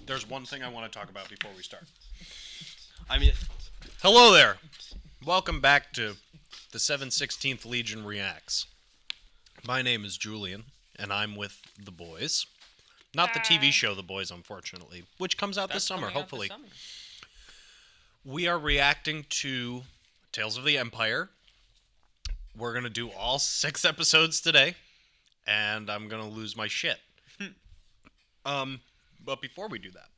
There's one thing I want to talk about before we start. I mean, hello there. Welcome back to the 716th Legion Reacts. My name is Julian, and I'm with the boys. Not the TV show The Boys, unfortunately, which comes out this summer, hopefully. We are reacting to Tales of the Empire. We're going to do all 6 episodes today, and I'm going to lose my shit. But before we do that,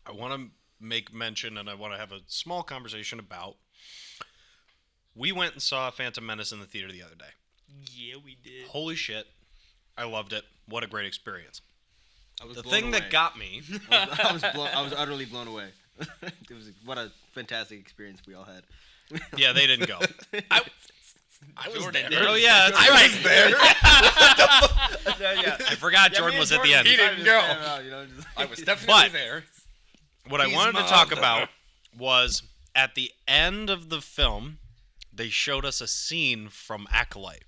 I want to make mention, and I want to have a small conversation about, we went and saw Phantom Menace in the theater the other day. Yeah, we did. Holy shit. I loved it. What a great experience. the thing that got me... I was utterly blown away. What a fantastic experience we all had. Yeah, they didn't go. I was there. Oh, yeah. I was there. Yeah. I forgot Jordan was at the end. He didn't go. I was definitely But- there. What I wanted to talk about was, at the end of the film, they showed us a scene from Acolyte.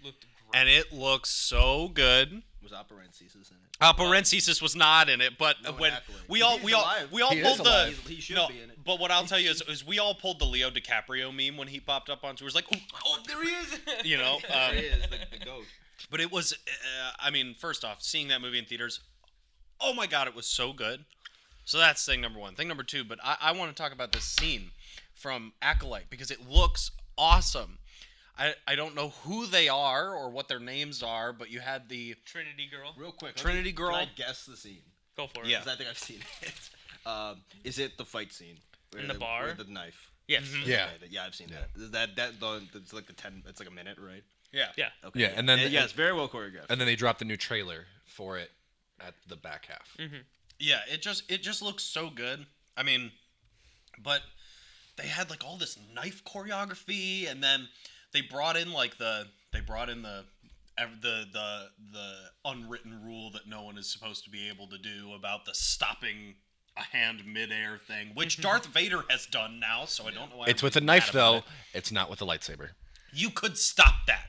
Looked great. And it looks so good. Was Operensis in it? Operensis was not in it, but No, when Acolyte. we all He's alive. pulled the He should no, be in it. but what I'll tell you is we all pulled the Leo DiCaprio meme when he popped up on tour. It was like, Oh, there he is. you know, There he is, the goat. but it was. I mean, first off, seeing that movie in theaters, oh my god, it was so good. So that's thing number one. Thing number two, but I want to talk about this scene from Acolyte because it looks awesome. I don't know who they are or what their names are, but you had the Trinity girl. Real quick. Trinity girl. Can I guess the scene? Go for it. Yeah. Because I think I've seen it. Is it the fight scene? In the bar? With the knife. Yes. Yeah. Okay, yeah, I've seen that. It's like it's like a minute, right? Yeah. Yeah. Okay. Yeah, and then yeah, it's very well choreographed. And then they dropped the new trailer for it at the back half. Yeah, it just looks so good. I mean, but they had like all this knife choreography, and then they brought in the unwritten rule that no one is supposed to be able to do about the stopping a hand midair thing, which Darth Vader has done now. So I don't know why It's with a everybody's knife mad about though. it. It's not with a lightsaber. You could stop that.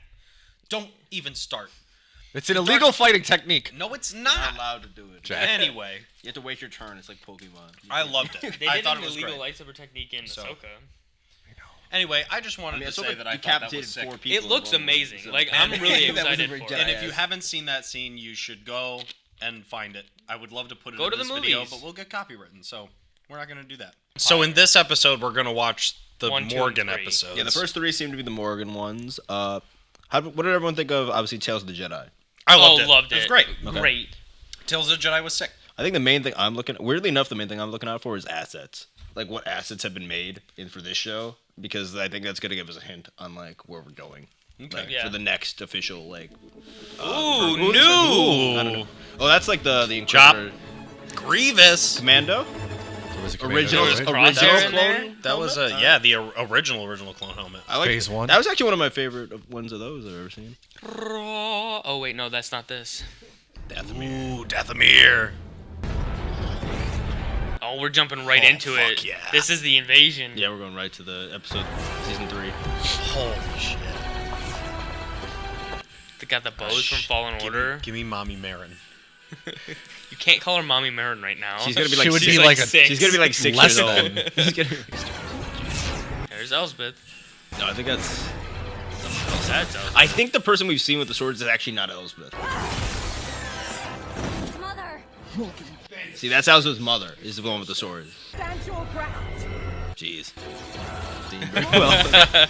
Don't even start. It's an illegal fighting technique. No, it's You're not not. allowed to do it. Jack. Anyway, You have to wait your turn. It's like Pokemon. I loved it. They I did thought an it was illegal great. lightsaber technique in So- Ahsoka. Anyway, I just wanted to Ahsoka say that I thought that decapitated was sick. 4 people. It looks in one movie, amazing. so- Like, I'm really That was a excited very for Jedi it. And if you ass. haven't seen that scene, you should go and find it. I would love to put it Go in to this the video, movies. but we'll get copywritten, so we're not going to do that. So in this episode, we're going to watch the 1, 2, and Morgan 3. episodes. Yeah, the first 3 seem to be the Morgan ones. What did everyone think of, obviously, Tales of the Jedi? I loved Oh, it. loved It was it. great. Okay. Great. Tales of the Jedi was sick. I think the main thing weirdly enough, the main thing I'm looking out for is assets. Like, what assets have been made for this show, because I think that's going to give us a hint on, like, where we're going. Okay. Like, Yeah. for the next official, like... Ooh, who's- new! I don't know. Oh, that's like the Chop. Inquisitor Grievous. Commando? It was a Original, commando, right? Crosshair original in there? clone? That was helmet? the original clone helmet. I like Phase 1. That was actually one of my favorite ones of those I've ever seen. Oh, wait, no, that's not this. Ooh, Dathomir. Oh, we're jumping right Oh, into fuck it. yeah. This is the invasion. Yeah, we're going right to the episode, season 3. Holy shit. They got the bows from Fallen Order. Give me Mommy Marin. You can't call her Mommy Marin right now. She's gonna be She like would six, be like a- 6. she's gonna be like 6 Less years old. than. She's gonna be- There's Elzbeth. No, I think that's. Oh, that's Elzbeth. I think the person we've seen with the swords is actually not Elzbeth. Mother, See, that's Elzbeth's mother. Is the one with the sword. stand your ground. Jeez. Dean very well.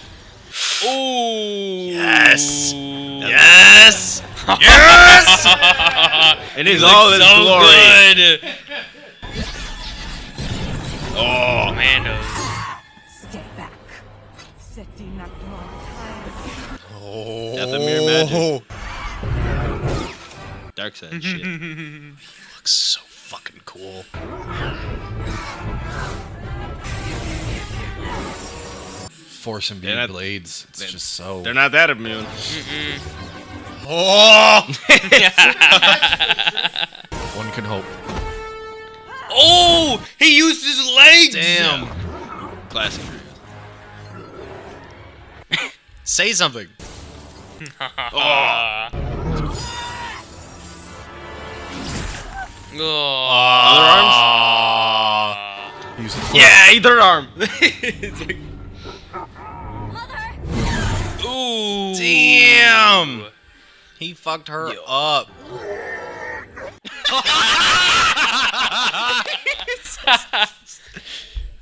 Ooh. Yes. Yes. It is all its so glory. good. Oh, Commandos. Stay back. Setting up more time. Dathomir magic. Dark side shit. Looks so fucking cool. Force and They're not- blades. It's just so. They're not that immune. Oh! One can hope. Oh, he used his legs. Damn. Classic. Say something. Oh. Oh, Yeah, third arm. It's like, Ooh. Damn. He fucked her up.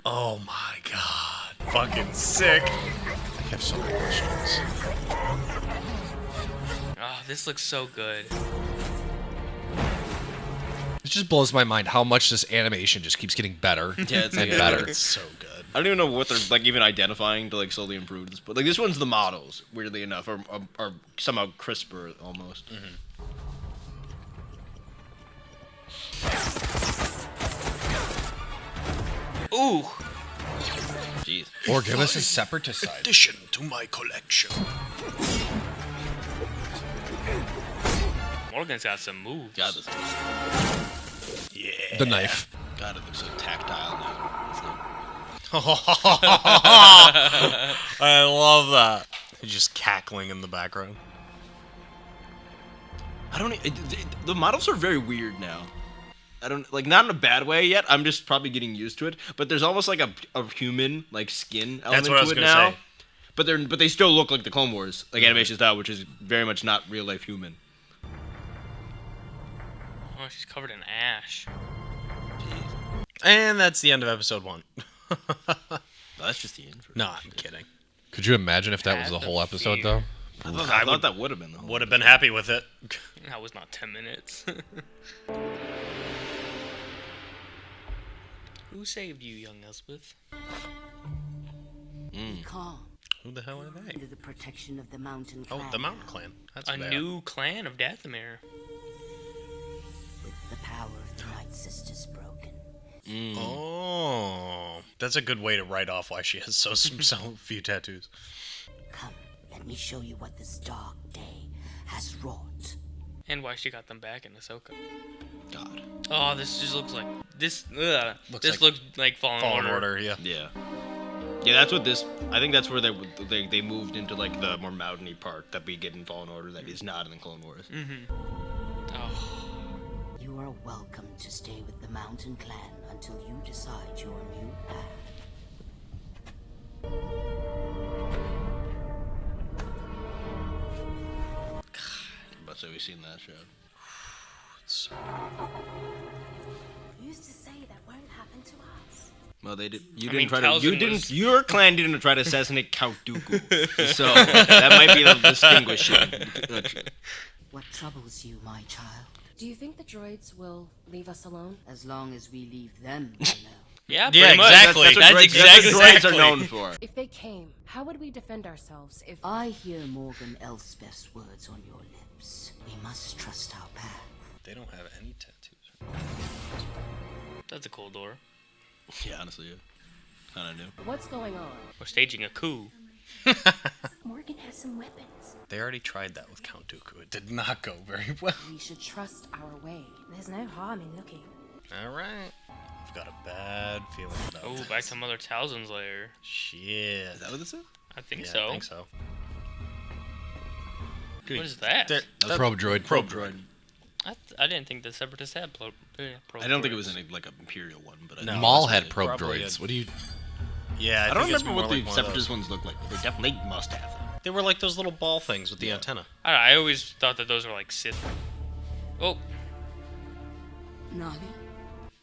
Oh my god. Fucking sick. I have so many questions. Oh, this looks so good. It just blows my mind how much this animation just keeps getting better. yeah, it's and like better. It's so good. I don't even know what they're like even identifying to like slowly improve this, but like this one's the models. Weirdly enough, are somehow crisper almost. Ooh. Jeez. Or give us a separatist side. Addition to my collection. Morgan's got some moves. God, this. Yeah. The knife. God, it looks so tactile now. It's like, I love that. He's just cackling in the background. I don't. The models are very weird now. I don't like not in a bad way yet. I'm just probably getting used to it. But there's almost like a human like skin element What I was to it gonna now. say. But they still look like the Clone Wars like animation style, which is very much not real life human. Oh, she's covered in ash. And that's the end of episode 1. No, that's just the intro. No, I'm kidding. Could you imagine if that was the whole episode, though? I thought that would have been the whole. Would have been happy with it. That was not 10 minutes. Who saved you, young Elzbeth? Calm Who the hell are they? under the protection of the Mountain Clan. Oh, the Mountain Clan. That's A who they are. new clan of Dathomir. With the power of the Night Sisters broken. Oh, that's a good way to write off why she has so few tattoos. Come, let me show you what this dark day has wrought. And why she got them back in Ahsoka. God. Oh, this just looks like... This Looks looks like Fallen Order. Yeah. Yeah. Yeah, that's what this. I think that's where they moved into like the more mountainy part that we get in Fallen Order that is not in the Clone Wars. Oh, You are welcome to stay with the Mountain Clan until you decide your new path. But so we've seen that show. You used to say that won't happen to us. Well, they did. You I didn't mean, try to. You Talzin didn't. was- Your clan didn't try to assassinate Count Dooku. So that might be the distinguishing. What troubles you, my child? Do you think the droids will leave us alone? As long as we leave them, you know. yeah, Yeah, pretty much. exactly. That's That's what exactly. droids are known for. If they came, how would we defend ourselves if... I hear Morgan Elzbeth's words on your lips. We must trust our path. They don't have any tattoos. That's a cool door. Yeah, honestly, yeah. Kind of new. What's going on? We're staging a coup. Morgan has some weapons. They already tried that with Count Dooku. It did not go very well. We should trust our way. There's no harm in looking. All right. I've got a bad feeling about Oh, this. back to Mother Talzin's lair. Shit. Is that what this is? I think Yeah, so. I think so. What is that? That- Probe droid. Probe droid. I didn't think the Separatists had probe I don't think it droids. was any like an Imperial one, but I No. think- Maul that's had what it probe probably droids. is. What do you... Yeah, I don't think it's remember what more the like one of Separatist those. ones look like. They definitely must have them. They were like those little ball things with the antenna. I don't know, I always thought that those were like Sith. Oh, Nani?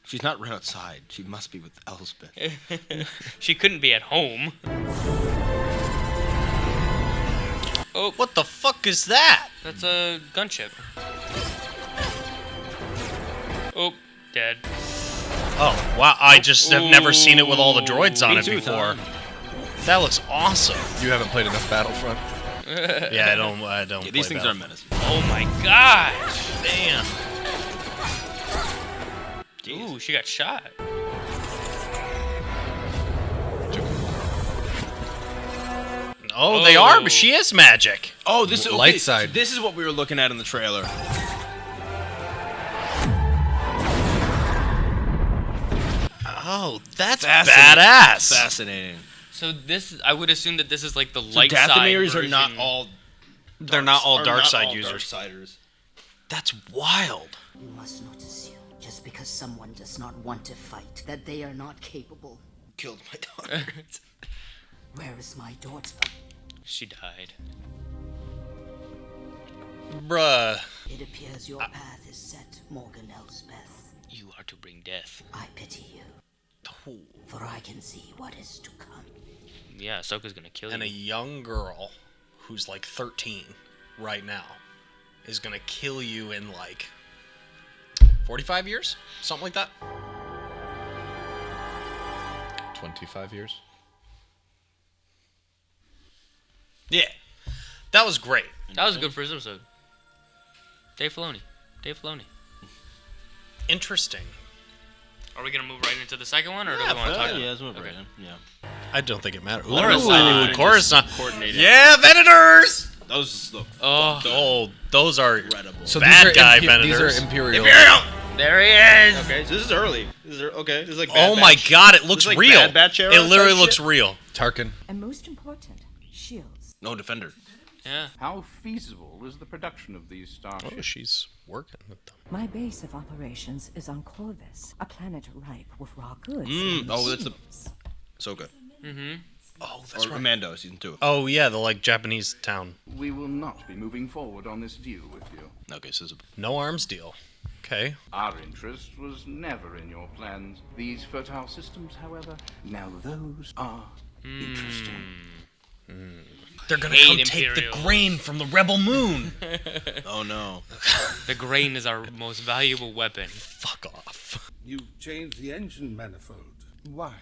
She's not right outside. She must be with Elzbeth. she couldn't be at home. Oh, What the fuck is that? that's a gunship. Oh, dead. Oh, wow. I just have never seen it with all the droids on Me it too, before. Tom. That looks awesome. You haven't played enough Battlefront. Yeah, I don't Yeah, play these things are Battlefront. menacing. Oh my gosh. Damn. Ooh, she got shot. Oh, they are, but she is magic. Oh, this is Light okay, side. so this is what we were looking at in the trailer. Oh, that's Fascinating. badass. Fascinating. So this, I would assume that this is like the So light side Dathomires are version. not all. They're not all are dark not side all users. Darksiders. That's wild. You must not assume, just because someone does not want to fight, that they are not capable. killed my daughter. Where is my daughter? She died. Bruh. It appears your path is set, Morgan Elzbeth. You are to bring death. I pity you, for I can see what is to come. Yeah, Ahsoka's gonna kill And a you. young girl who's like 13 right now is gonna kill you in like 45 years? Something like that? 25 years. Yeah. That was great. That was a good first episode. Dave Filoni. Interesting. Are we gonna move right into the second one, or do Yeah, we want to talk about Yeah, it? let's move Okay. right in. Yeah. I don't think it matters. Coruscant. Coruscant. Coordinated. Yeah, Venators! Those look Oh, Oh, those are incredible. So bad guy These Venators. are Imperial. there he is. Okay, so this is early. This is like Bad Oh my Batch. god, it looks like real. Bad Batch era It literally type looks shit? real. Tarkin. And most important, shields. No Defender. Yeah. How feasible is the production of these starships? Oh, she's working with them. My base of operations is on Corvus, a planet ripe with raw goods. Oh, that's the Ahsoka. Oh, that's Or right. Mando, season 2. Oh, yeah, the like Japanese town. We will not be moving forward on this deal with you. Okay, so No arms deal. Okay. Our interest was never in your plans. These fertile systems, however, now those are interesting. They're gonna Hate come take the Imperials. grain from the rebel moon. oh no. The grain is our most valuable weapon. Fuck off. You changed the engine manifold. Why?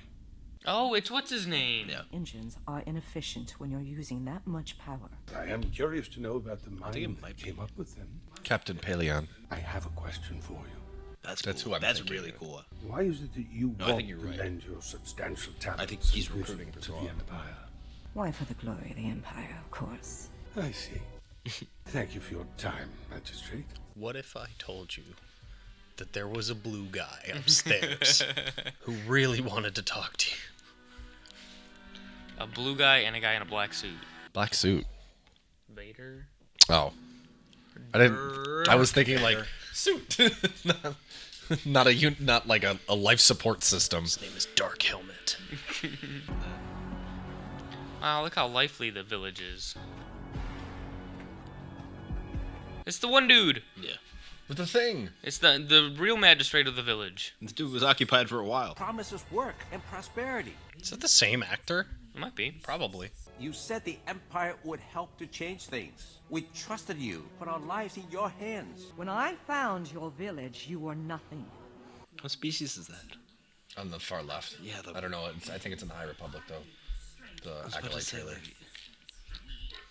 Oh, it's what's his name? Yeah. Engines are inefficient when you're using that much power. I am curious to know about the think mind it that might be. came up with them. Captain Paleon. I have a question for you. That's That's cool. who I'm That's thinking really of. cool. Why is it that you No, I want think you're to right. lend your substantial talents think he's and wisdom recruiting for to the Thrawn. Empire? Why, for the glory of the Empire, of course. I see. Thank you for your time, Magistrate. What if I told you that there was a blue guy upstairs who really wanted to talk to you? A blue guy and a guy in a black suit. Black suit. Vader. Oh. I didn't. I was thinking like suit. not like a life support system. His name is Dark Helmet. Wow, look how lively the village is. It's the one dude. Yeah. With the thing. It's the real magistrate of the village. This dude was occupied for a while. Promises work and prosperity. Is that the same actor? It might be. Probably. You said the Empire would help to change things. We trusted you, put our lives in your hands. When I found your village, you were nothing. What species is that? On the far left. Yeah, I don't know. I think it's in the High Republic though. The Acolyte trailer.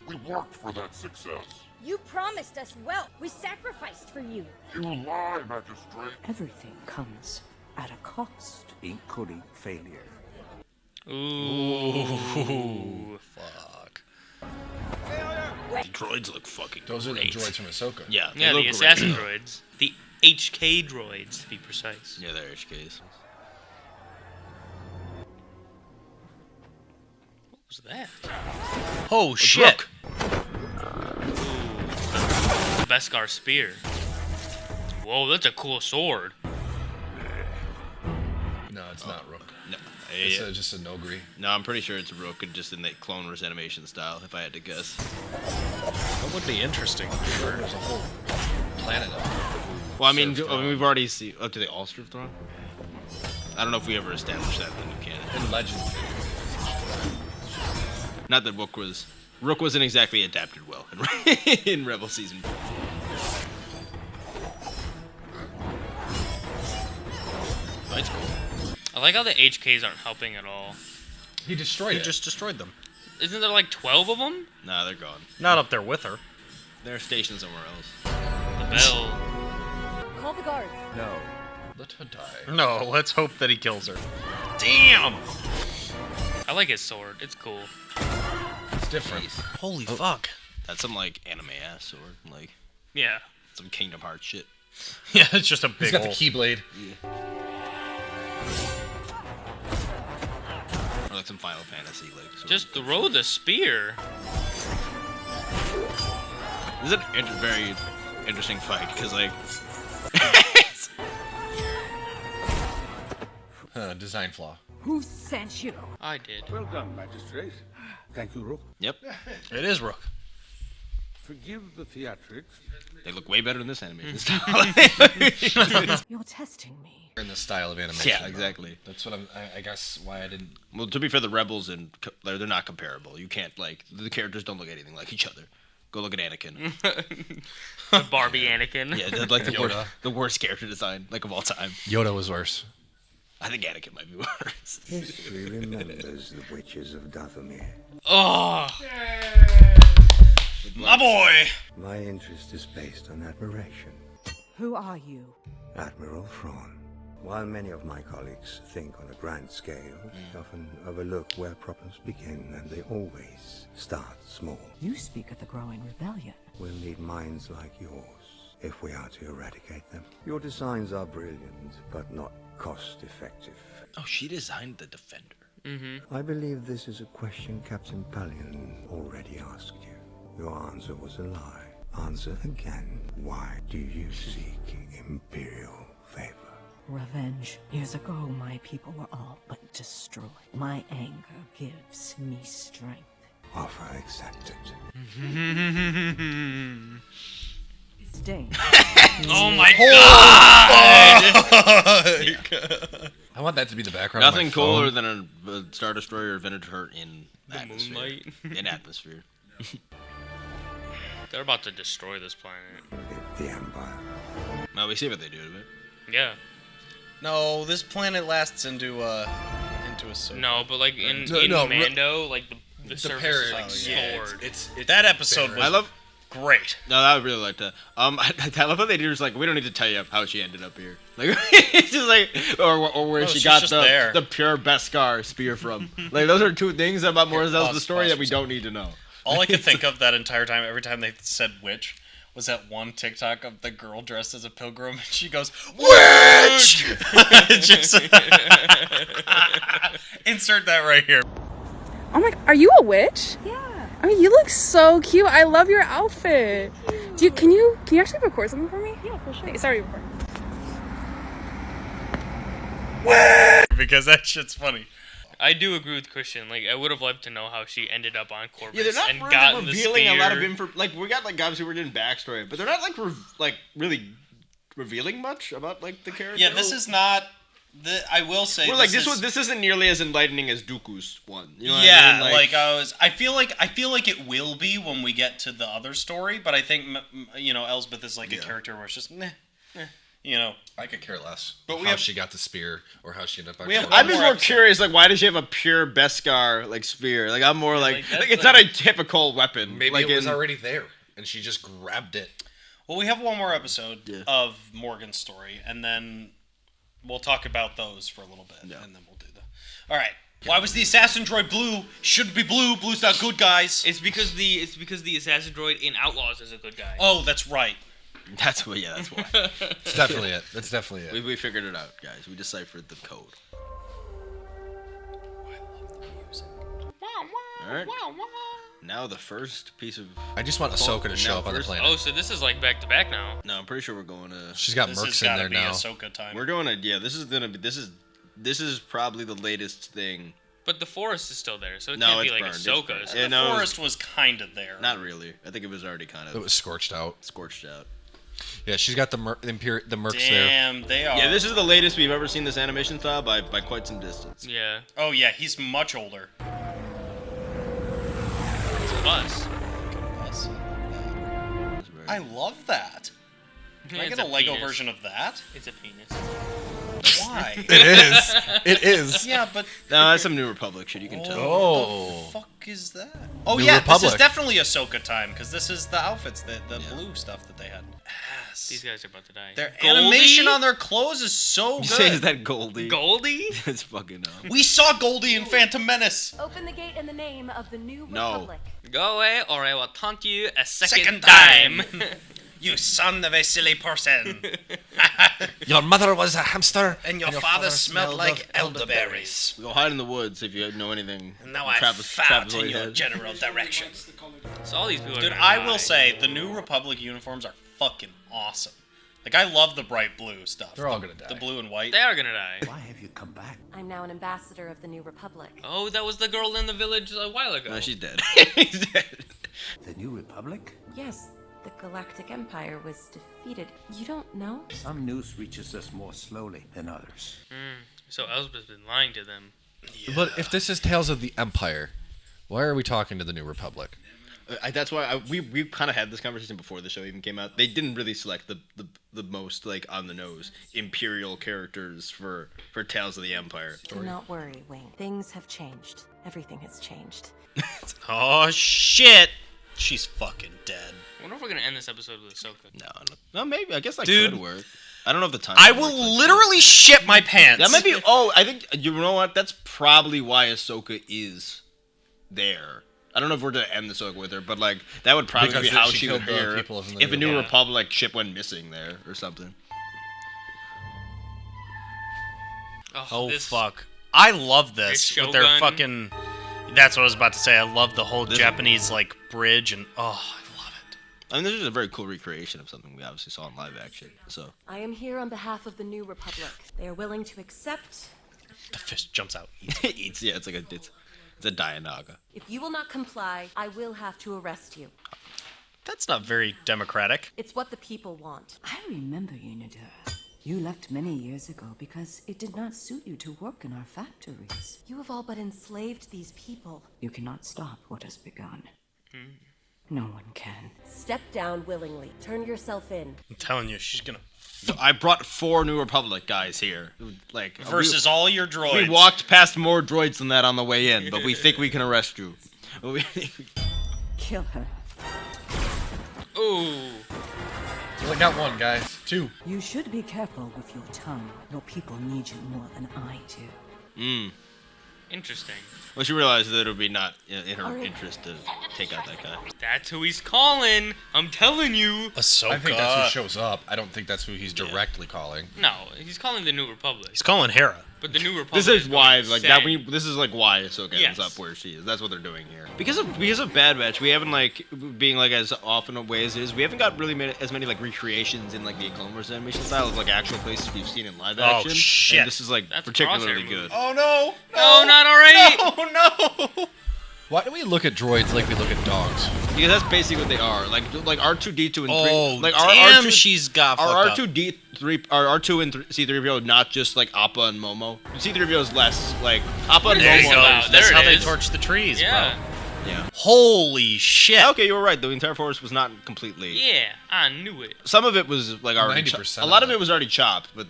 We worked for that success. You promised us wealth. We sacrificed for you. You lie, Magistrate. Everything comes at a cost. Including failure. Ooh. Fuck. The droids look fucking Those are the great. droids from Ahsoka. Yeah, they Yeah, look the great. assassin droids. The HK droids, to be precise. Yeah, they're HKs. What was that? Oh shit! Rook. The Beskar spear. Whoa, that's a cool sword. No, it's not Rook. No, It's just a Nogri. no, I'm pretty sure it's a Rook, just in the Clone Wars animation style, if I had to guess. That would be interesting. There's a whole planet of them. Well, I mean, Serve Thrawn. we've already seen. Oh, do they all serve Thrawn? I don't know if we ever established that in the new canon. In Legend. Not that Rook wasn't exactly adapted well in Rebel Season 4. That's cool. I like how the HKs aren't helping at all. He destroyed He it. just destroyed them. Isn't there like 12 of them? Nah, they're gone. Not up there with her. They're stationed somewhere else. The bell. Call the guards. No. Let her die. No, let's hope that he kills her. Damn! I like his sword. It's cool. It's different. Holy fuck. That's some like anime ass sword, like Yeah. some Kingdom Hearts shit. Yeah, it's just a He's big got the old... Keyblade. Or like some Final Fantasy like sword. Just throw the spear. This is a very interesting fight because like Design flaw. Who sent you? I did. Well done, Magistrate. Thank you, Rook. Yep. It is Rook. Forgive the theatrics. They look way better in this animation style. You're testing me. In the style of animation. Yeah, exactly. That's what I guess why I didn't. Well, to be fair, the Rebels and they're not comparable. You can't like the characters don't look anything like each other. Go look at Anakin. The Barbie Anakin. Yeah, they're like the worst character design like of all time. Yoda was worse. I think Anakin might be worse. History remembers the witches of Dathomir. Oh, My boy! My interest is based on admiration. Who are you? Admiral Thrawn. While many of my colleagues think on a grand scale, they often overlook where problems begin, and they always start small. You speak of the growing rebellion. We'll need minds like yours if we are to eradicate them. Your designs are brilliant, but not cost-effective. Oh, she designed the Defender. I believe this is a question Captain Pallion already asked you. Your answer was a lie. Answer again. Why do you seek Imperial favor? Revenge. Years ago, my people were all but destroyed. My anger gives me strength. Offer accepted. Sting. oh my god! I want that to be the background. Nothing of my cooler phone. than a Star Destroyer advented her in The atmosphere. moonlight. In atmosphere. They're about to destroy this planet. The Empire. Well, we see what they do to it. Yeah. No, this planet lasts into a circle. No, but like in No, Mando, like the surface is like Oh, yeah, scored. It's That episode was I love. great. No, I really liked that. I love how they do just like we don't need to tell you how she ended up here. Like it's just like or where No, she she's got just there. the pure Beskar spear from. Like those are two things about Morgan Elzbeth the story that we don't need to know. All I could think of that entire time, every time they said witch, was that one TikTok of the girl dressed as a pilgrim, and she goes, WITCH! Just insert that right here. Oh my, are you a witch? Yeah. I mean, you look so cute. I love your outfit. Can you actually record something for me? Yeah, for sure. Sorry, record. Because that shit's funny. I do agree with Christian. Like, I would have loved to know how she ended up on Corvus Yeah, they're not and really gotten the revealing spear. a lot of info. Like we got like guys who were getting backstory, but they're not like really revealing much about like the character. Yeah, this is not. I will say. Well, like this isn't nearly as enlightening as Dooku's one. You know what Yeah, I mean? I feel like it will be when we get to the other story, but I think Elzbeth is like a character where it's just I could care less. But But how she got the spear or how she ended up. We have I'm one just more more episode. curious, like why does she have a pure Beskar like spear? Like I'm more like that's it's not a typical weapon. Maybe like it was already there and she just grabbed it. Well, we have one more episode of Morgan's story, and then we'll talk about those for a little bit, and then we'll do the. All right. Why was the assassin droid blue? Shouldn't be blue. Blue's not good, guys. It's because the assassin droid in Outlaws is a good guy. Oh, that's right. That's why. Yeah, that's why. That's definitely it. That's definitely it. We figured it out, guys. We deciphered the code. All right. Now the first piece of. I just want Ahsoka to show up on the planet. Oh, so this is like back to back now. No, I'm pretty sure we're going to. She's got This Mercs has in gotta there be now. Ahsoka time. We're going to. Yeah, this is gonna be. This is probably the latest thing. But the forest is still there, so it No, can't be it's like burned. It's Ahsoka's. burned. The Yeah, no, forest was kind of there. Not really. I think it was already kind of. It was scorched out. Scorched out. Yeah, she's got the Mercs there. Damn, they are. Yeah, this is the latest we've ever seen this animation style by quite some distance. Yeah. Oh yeah, he's much older. It's a bus. I love that. Can I It's get a Lego penis. version of that? It's a penis. Why? It is. It is. Yeah, but No, that's some New Republic shit. You can tell. Oh. the fuck is that? Oh New yeah, this Republic. is definitely Ahsoka time because this is the outfits, the blue stuff that they had. Yes. These guys are about to die. Their Goldie? animation on their clothes is so You say is good. that Goldie? Goldie? It's fucking We saw Goldie in Phantom Menace. Open the gate in the name of the New No. Republic. Go away, or I will taunt you a second Second time. You son of a silly person. Your mother was a hamster, And your father smelled like elderberries. Go hide in the woods if you know anything. And now I Travis fart in Lloyd your had. general direction. So all these people are Dude, gonna I die. will say, the New Republic uniforms are fucking awesome. Like, I love the bright blue stuff. They're all gonna die. The blue and white. They are gonna die. Why have you come back? I'm now an ambassador of the New Republic. Oh, that was the girl in the village a while ago. No, she's dead. She's dead. The New Republic? Yes, the Galactic Empire was defeated. You don't know? Some news reaches us more slowly than others. So Elzbeth's been lying to them. But if this is Tales of the Empire, why are we talking to the New Republic? That's why we kind of had this conversation before the show even came out. They didn't really select the most like on the nose Imperial characters for Tales of the Empire. Do not worry, Wing. Things have changed. Everything has changed. Oh, shit. She's fucking dead. I wonder if we're gonna end this episode with Ahsoka. No, maybe. I guess that Dude, could work. I don't know if the time. I will literally shit my pants. That might be. Oh, I think you know what? That's probably why Ahsoka is there. I don't know if we're gonna end the Ahsoka with her, but like that would probably be how she would hear if a New Republic ship went missing there or something. Oh fuck! I love this with their Shogun. fucking. That's what I was about to say. I love the whole Japanese like bridge and I love it. I mean, this is a very cool recreation of something we obviously saw in live action. So I am here on behalf of the New Republic. They are willing to accept. The fish jumps out. Eats. Yeah, it's like it's a Dianaga. If you will not comply, I will have to arrest you. That's not very democratic. It's what the people want. I remember you, Nadira. You left many years ago because it did not suit you to work in our factories. You have all but enslaved these people. You cannot stop what has begun. No one can. Step down willingly. Turn yourself in. I'm telling you, she's gonna. I brought 4 New Republic guys here. Like versus all your droids. We walked past more droids than that on the way in, but we think we can arrest you. Kill her. Ooh. You only got 1, guys. 2. You should be careful with your tongue. Your people need you more than I do. Interesting. Well, she realized that it would be not in her interest to take out that guy. That's who he's calling. I'm telling you. Ahsoka. I think that's who shows up. I don't think that's who he's directly calling. No, he's calling the New Republic. He's calling Hera. But the New Republic. This is why, going like to that. send- This is like why Ahsoka ends up where she is. That's what they're doing here. Because of Bad Batch, we haven't like being like as often a way as it is. We haven't got really as many like recreations in like the Clone Wars animation style of like actual places we've seen in live action. Oh shit! And this is like That's a particularly Crosshair good. Oh no! No, not already. No. Why do we look at droids like we look at dogs? Because that's basically what they are. Like R2D2 and 3. Oh, Like damn, R2, she's got our fucked up. R2D3, our R2 and C3PO not just like Appa and Momo. C3PO is less like Appa and There Momo. you go. There That's it how they is. torch the trees, Yeah. bro. Yeah. Holy shit! Okay, you were right. The entire forest was not completely. Yeah, I knew it. Some of it was like already. 90% A lot of of it was already chopped, but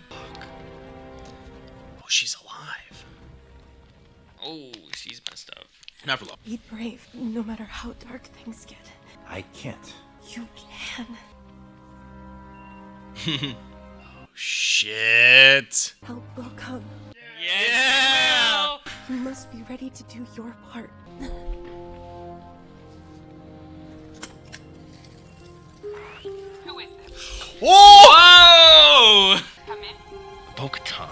Oh, she's alive. Oh, she's messed up. not for long. Be brave, no matter how dark things get. I can't. You can. Shit. Help will come. Yeah. You must be ready to do your part. Whoa! Whoa! Bo-Katan.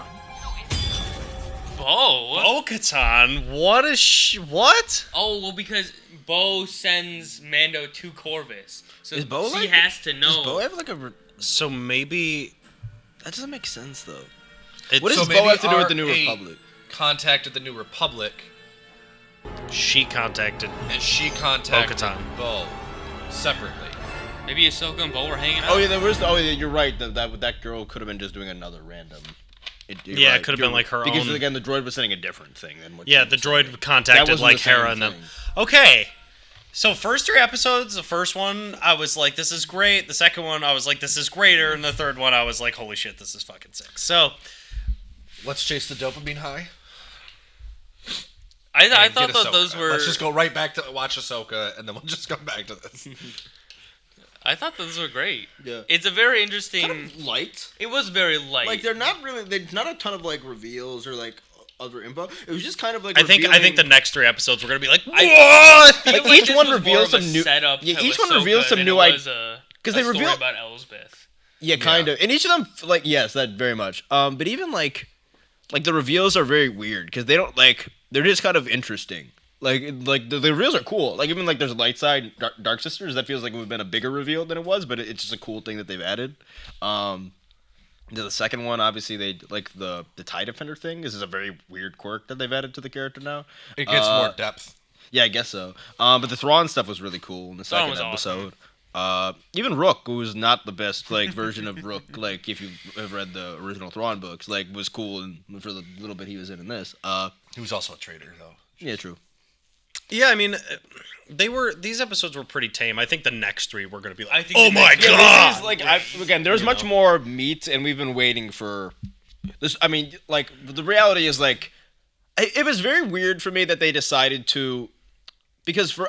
Bo? Bo-Katan? What is what? Oh, well, because Bo sends Mando to Corvus. So Is Bo she like- has to know. Does Bo have like a? So maybe That doesn't make sense though. it's, What So does maybe Bo have to do with the New our- Republic? Contacted the New Republic, she contacted. and she contacted Bo-Katan. Bo separately. Maybe Ahsoka and Bo were hanging out. Oh yeah, there was. Oh yeah, you're right. That girl could have been just doing another random. You're Yeah, it right. could have You're been like her because own- again the droid was saying a different thing than what. Yeah, she the was droid saying. That contacted wasn't like the same Hera and them. thing. Okay. So first 3 episodes, the first one I was like, this is great. The second one I was like, this is greater, and the third one I was like, holy shit, this is fucking sick. So Let's chase the dopamine high. I and thought get that Ahsoka. those were. Let's just go right back to watch Ahsoka, and then we'll just come back to this. I thought those were great. Yeah. It's a very interesting. Kind of light. It was very light. Like they're not really. There's not a ton of like reveals or like other info. It was just kind of like. I think revealing- the next 3 episodes we're gonna be like, what? I feel Like, like each this one was reveals more of some a new- setup yeah, to each one Ahsoka reveals some than new it id- was a 'cause they story reveal- about Elzbeth. Yeah, kind of. And each of them, like, yes, that very much. But even like the reveals are very weird because they don't like. They're just kind of interesting. Like the reveals are cool. Like even like there's Light Side, Dark Sisters. That feels like it would have been a bigger reveal than it was, but it's just a cool thing that they've added. The second one, obviously, they like the TIE Defender thing. This is a very weird quirk that they've added to the character now. It gets more depth. Yeah, I guess so. But the Thrawn stuff was really cool in the second episode. Awesome. Even Rook, who was not the best like version of Rook, like if you have read the original Thrawn books, like was cool and for the little bit he was in this. He was also a traitor, though. Yeah, true. Yeah, I mean, these episodes were pretty tame. I think the next 3 were going to be like, oh my god! Like again, there's much more meat, and we've been waiting for this. I mean, like the reality is like, it was very weird for me that they decided to, because for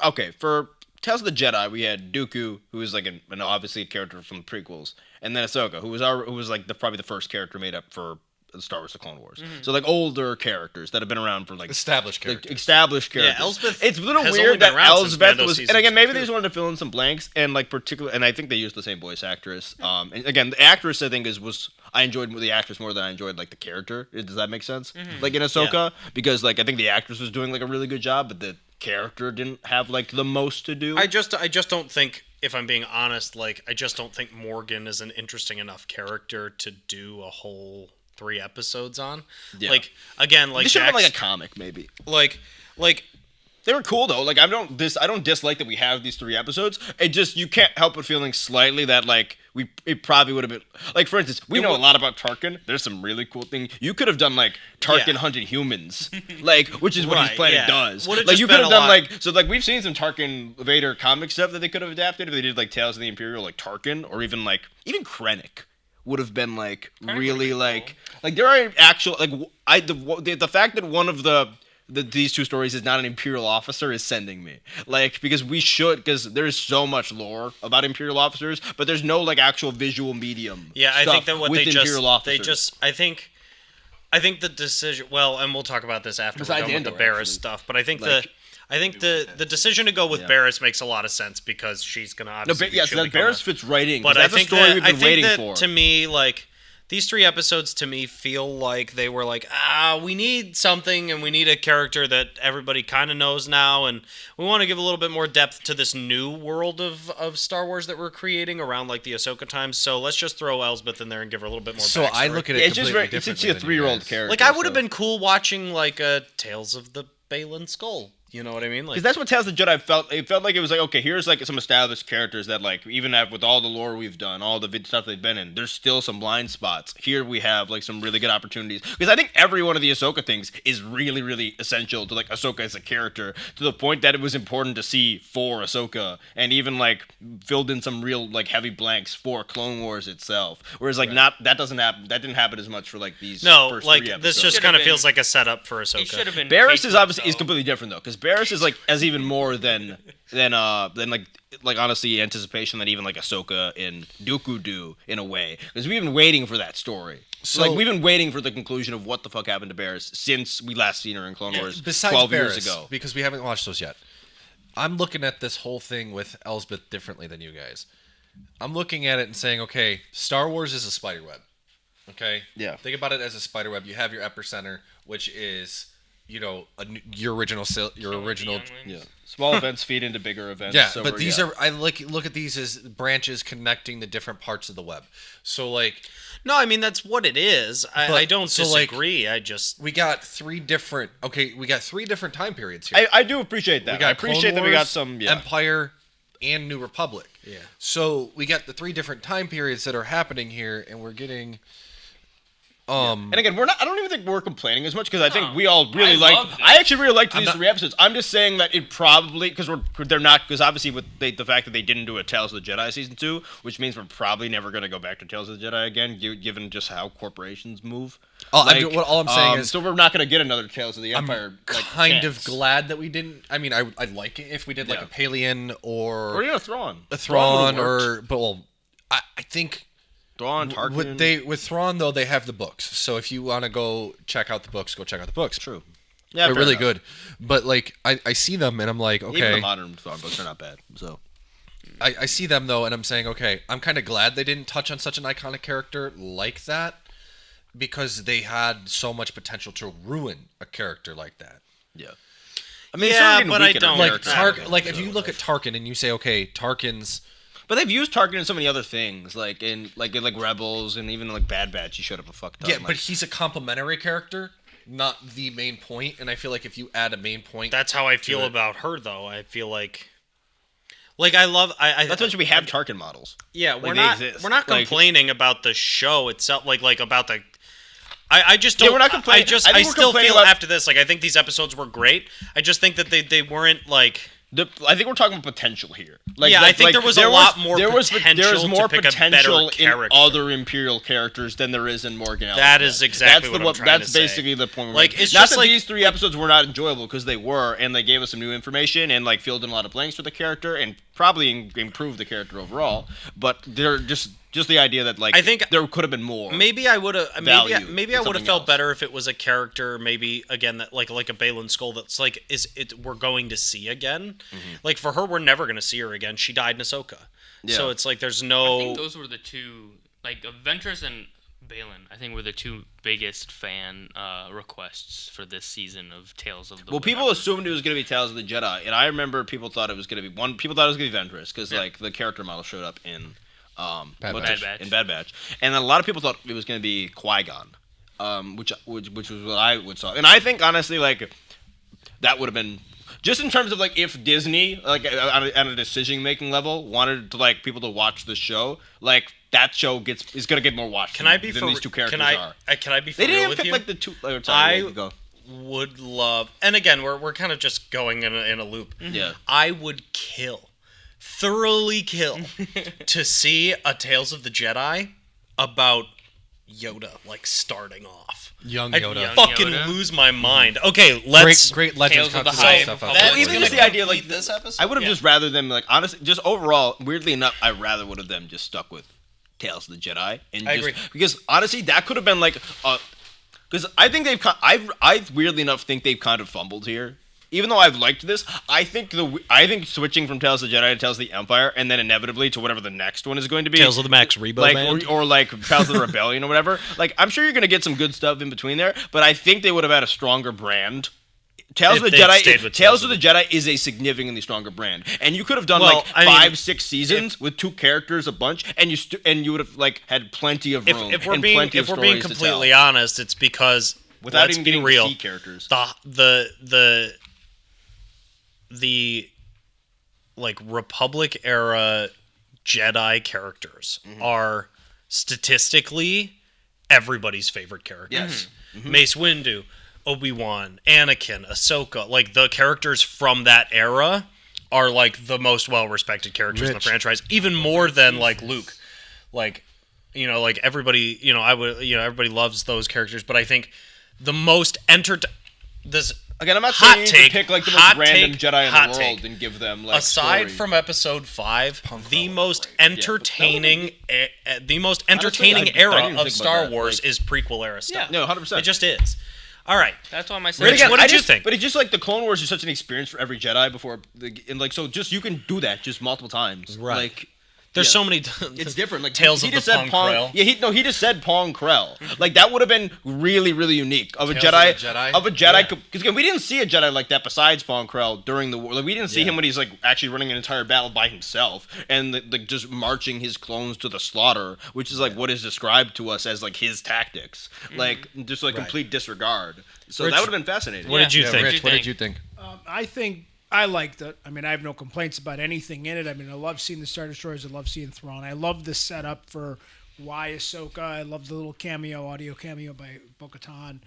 Tales of the Jedi, we had Dooku, who was like an obviously a character from the prequels, and then Ahsoka, who was like probably the first character made up for Star Wars: The Clone Wars. Mm-hmm. So like older characters that have been around for like established characters. Yeah, Elzbeth. It's a little weird that Elzbeth was, and again maybe they just wanted to fill in some blanks and like and I think they used the same voice actress. And again, the actress I think I enjoyed the actress more than I enjoyed like the character. Does that make sense? Mm-hmm. Like in Ahsoka, because like I think the actress was doing like a really good job, but the character didn't have like the most to do. I just don't think, if I'm being honest, like I just don't think Morgan is an interesting enough character to do a whole 3 episodes on. Yeah. Like again, like this should have been like a comic maybe. Like they were cool though. Like I don't dislike that we have these 3 episodes. It just you can't help but feeling slightly that like it probably would have been like, for instance, we know a lot about Tarkin. There's some really cool things. You could have done like Tarkin hunting humans, like which is what his planet does. Like you could have done like we've seen some Tarkin Vader comic stuff that they could have adapted if they did like Tales of the Imperial, like Tarkin, or even Krennic would have been like really like there are actual like the fact that one of these 2 stories is not an Imperial officer is sending me because there's so much lore about Imperial officers, but there's no like actual visual medium. Yeah, I think that what they think the decision. Well, and we'll talk about this after we're done with the Barriss stuff, but I think the decision to go with Barriss makes a lot of sense because she's gonna obviously. That Barriss fits right in. But that's a story we've been waiting for. To me, like these 3 episodes, to me feel like they were like, we need something, and we need a character that everybody kind of knows now, and we want to give a little bit more depth to this new world of Star Wars that we're creating around like the Ahsoka times. So let's just throw Elzbeth in there and give her a little bit more. So backstory. I look at it completely differently. It's a 3-year-old character. Like I would have been cool watching like a Tales of the Balin Skull. You know what I mean? Because that's what Tales of the Jedi felt. It felt like it was like, okay, here's like some established characters that like even with all the lore we've done, all the stuff they've been in, there's still some blind spots. Here we have like some really good opportunities. Because I think every one of the Ahsoka things is really, really essential to like Ahsoka as a character, to the point that it was important to see for Ahsoka, and even like filled in some real like heavy blanks for Clone Wars itself. Whereas like that didn't happen as much for like these first 3 episodes. This just kind of feels like a setup for Ahsoka. Barriss is obviously completely different though, because Barriss is like as even more than like honestly anticipation that even like Ahsoka and Dooku do in a way, because we've been waiting for that story. So like we've been waiting for the conclusion of what the fuck happened to Barriss since we last seen her in Clone Wars 12 years ago. Because we haven't watched those yet. I'm looking at this whole thing with Elzbeth differently than you guys. I'm looking at it and saying, okay, Star Wars is a spiderweb. Okay? Yeah. Think about it as a spiderweb. You have your epicenter, which is your original small events feed into bigger events. Yeah, so but these are I look at these as branches connecting the different parts of the web. So like, no, I mean that's what it is. I don't disagree. We got 3 different time periods here. I do appreciate that. I appreciate that we got some Empire and New Republic. Yeah. So we got the 3 different time periods that are happening here, and we're getting. And again, I don't even think we're complaining as much because I think we all really I actually really liked these 3 episodes. I'm just saying that it probably because obviously with the fact that they didn't do a Tales of the Jedi season 2, which means we're probably never going to go back to Tales of the Jedi again, given just how corporations move. All I'm saying is, so we're not going to get another Tales of the Empire. I'm of glad that we didn't. I mean, I'd like it if we did like a Palian or a Thrawn, I think. Thrawn, Tarkin. With Thrawn though, they have the books. So if you want to go check out the books, go check out the books. True. Yeah, they're really good. But like I see them and I'm like, okay. Even the modern Thrawn books are not bad. So I see them though and I'm saying, okay, I'm kind of glad they didn't touch on such an iconic character like that, because they had so much potential to ruin a character like that. Yeah. I mean, yeah, but I don't like if you look at Tarkin and you say, okay, Tarkin's. But they've used Tarkin in so many other things, like in Rebels and even like Bad Batch. He showed up a fuck ton. Yeah, but he's a complementary character, not the main point. And I feel like if you add a main point, that's how I feel about her, though. I feel like I love. That's why we have Tarkin models. Yeah, we're not complaining about the show itself. Like about the. I just don't. Yeah, we're not complaining. I still feel after this, like I think these episodes were great. I just think that they weren't like. I think we're talking about potential here. I think there was a lot more potential. There was more to pick potential a better character. in other Imperial characters than there is in Morgan Elzbeth. That is exactly what I'm trying to say. That's basically the point. Like, it's not just that like these 3 episodes were not enjoyable, because they were, and they gave us some new information and like filled in a lot of blanks for the character and probably improved the character overall. But they're just the idea that like I think there could have been more. Maybe I would have. Maybe I would have felt better if it was a character. Maybe again that like a Balin Skull. That's like we're going to see again. Mm-hmm. Like for her, we're never going to see her again. She died in Ahsoka. Yeah. So it's like there's no. I think those were the two, like Ventress and Balin. I think were the two biggest fan requests for this season of Tales of the. Well, people assumed it was going to be Tales of the Jedi, and I remember people thought it was going to be People thought it was going to be Ventress because like the character model showed up in. Bad Batch, and a lot of people thought it was going to be Qui-Gon, which was what I would saw, and I think honestly like that would have been just in terms of like if Disney like on a decision making level wanted to like people to watch the show, like that show is going to get more watched. Can I be than these two characters are? Can I be for they real didn't with pick you? Like the two. Would love, and again we're kind of just going in a loop. Yeah, I would thoroughly kill to see a Tales of the Jedi about Yoda like starting off. Young Yoda. I'd fucking lose my mind. Okay, let's great Legends Tales of the High stuff out there. Well, even just the idea like this episode. I would have just rather them like honestly just overall weirdly enough I rather would have them just stuck with Tales of the Jedi and I agree because honestly that could have been like because I think I weirdly enough think they've kind of fumbled here. Even though I've liked this, I think switching from Tales of the Jedi to Tales of the Empire, and then inevitably to whatever the next one is going to be, Tales of the Max Rebo Band, or like Tales of the Rebellion or whatever. Like I'm sure you're going to get some good stuff in between there, but I think they would have had a stronger brand. Tales of the Jedi is a significantly stronger brand, and you could have done 5-6 seasons with 2 characters a bunch, and you would have like had plenty of room. If we're being completely honest, it's because without even being real, characters. The like Republic era Jedi characters are statistically everybody's favorite characters. Yes. Mm-hmm. Mace Windu, Obi-Wan, Anakin, Ahsoka, like the characters from that era are like the most well-respected characters in the franchise, even more than like Luke. Like, like everybody, everybody loves those characters, but I think the most Again, I'm not saying you need to pick like the most random Jedi in the world and give them like aside from Episode 5, the most entertaining, era of Star Wars is prequel era stuff. No, 100%. It just is. All right, that's why my. Rich, what did you think? But it's just like the Clone Wars is such an experience for every Jedi and like so just you can do that just multiple times. Right. Like. There's so many. It's different. Like Tales of the Pong Krell. Yeah, he just said Pong Krell. Like that would have been really, really unique of a Jedi. Because again, we didn't see a Jedi like that besides Pong Krell during the war. Like we didn't see him when he's like actually running an entire battle by himself and like just marching his clones to the slaughter, which is like what is described to us as like his tactics. Like just like complete disregard. So Rich, that would have been fascinating. What did you think? Rich, what did you think? I think. I liked it. I mean, I have no complaints about anything in it. I mean, I love seeing the Star Destroyers. I love seeing Thrawn. I love the setup for why Ahsoka. I love the little audio cameo by Bo-Katan.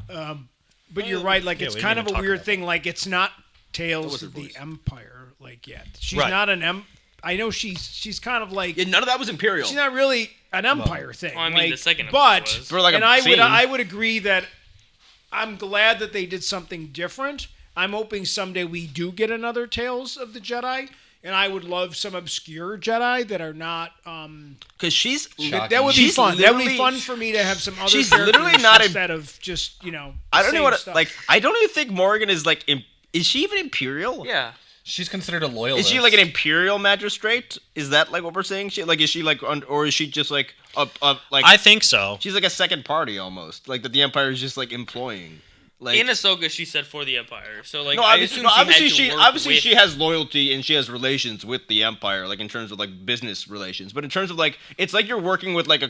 But you're right. Like, it's kind of a weird thing. Like, it's not Tales of the Empire, like, yet. She's not an I know she's kind of like... Yeah, none of that was Imperial. She's not really an Empire thing. Well, I mean, the second but, was. For like I would agree that I'm glad that they did something different. I'm hoping someday we do get another Tales of the Jedi, and I would love some obscure Jedi that are not. Because she's that would be fun. That would be fun for me to have some other. She's literally not instead of just I don't know what stuff. I don't even think Morgan is like. Is she even Imperial? Yeah. She's considered a loyalist. Is she like an Imperial magistrate? Is that like what we're saying? Is she like, or is she just like like? I think so. She's like a second party almost, like that the Empire is just like employing. Like, in Ahsoka, she said for the Empire. So like, no, I assume obviously she has loyalty and she has relations with the Empire, like in terms of like business relations. But in terms of like, it's like you're working with like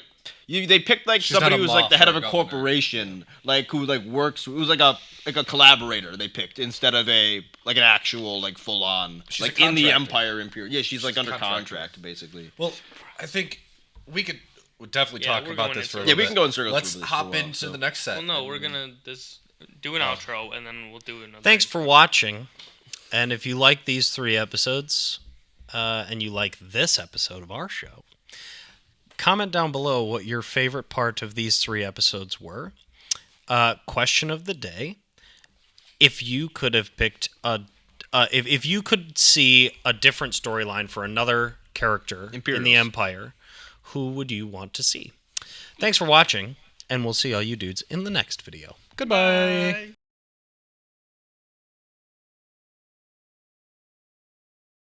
they picked like somebody who's like the head of a corporation, like who like works, who's like a collaborator. They picked instead of an actual like full on like in the Empire Imperial. Yeah, she's like under contract basically. Well, I think we could definitely talk about this for a little bit. Yeah, we can go in circles. Let's hop into the next set. Well, no, we're gonna do an outro, and then we'll do another. Thanks for watching. And if you like these 3 episodes, and you like this episode of our show, comment down below what your favorite part of these 3 episodes were. Question of the day. If you could have picked if you could see a different storyline for another character in the Empire, who would you want to see? Thanks for watching, and we'll see all you dudes in the next video. Goodbye. Bye.